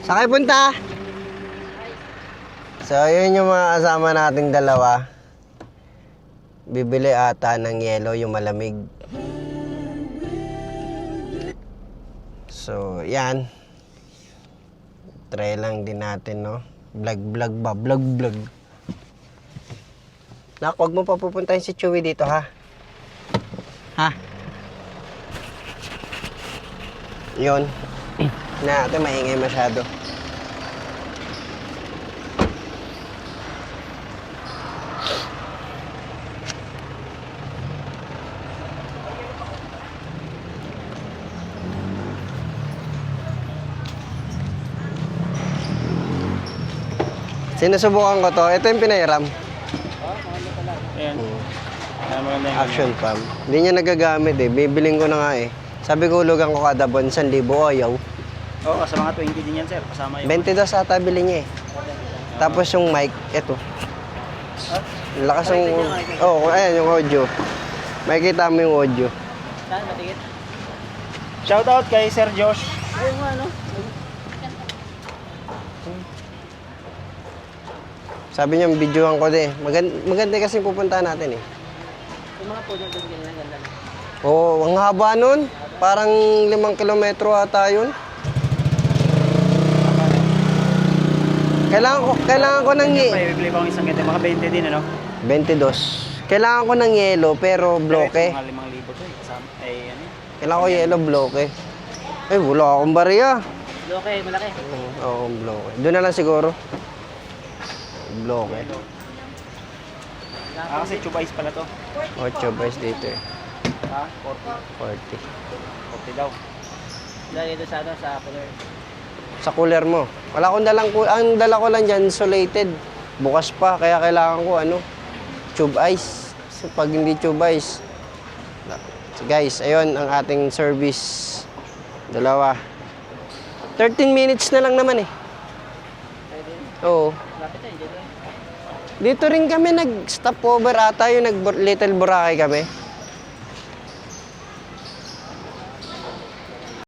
Saan kayo punta? So, yun yung mga kasama nating dalawa. Bibili ata ng yelo, yung malamig. So, yan. Try lang din natin, no? Vlog ba? Vlog. Nak, huwag mo pa pupuntahin si Chewy dito, ha? Ha? Yun. Natin, maingay masyado. Sinusubukan ko to. Ito yung pinairam. Ayan. Action pump. Hindi niya nagagamit eh. Bibiling ko na nga eh. Sabi ko hulugan ko kada buwan 1,000 ayaw. Oo, sa mga 20 din yan, sir. Kasama yung... 22 ata bili niya eh. Tapos yung mic, ito. Lakas ng... Oo, ayan yung audio. Makikita mo yung audio. Saan, matigit? Shoutout kay Sir Josh. Ayun nga, ano? Sabi niya, videohan ko din. Maganda kasi pupuntahan natin eh. Yung mga puno doon, ganyan ganda. Oo, ang haba nun. Parang 5 kilometro ata yun. Kailangan ko ng... Bibili ko ang isang ganito, mga 20 din, ano? 22. Kailangan ko ng yelo pero bloke. Mga 5,000 to eh. Kasama, ano? Kailangan ko yelo bloke. Eh, wala akong bariya. Bloke, malaki. Oo, bloke. Doon na lang siguro. Bloke. Kasi tube ice pala to. 8 boys dito eh. Ha? 40. 40. 40 daw. Lagi ito sa ano, sa cooler. Sa cooler mo. Wala akong dalang ang dala ko lang dyan, insulated. Bukas pa, kaya kailangan ko ano, tube ice. So, pag hindi tube ice, so guys, ayun ang ating service. Dalawa. 13 minutes na lang naman eh. Oo. Lapit eh, dito. Dito rin kami nag-stopover ata yung nag-Little Boracay kami.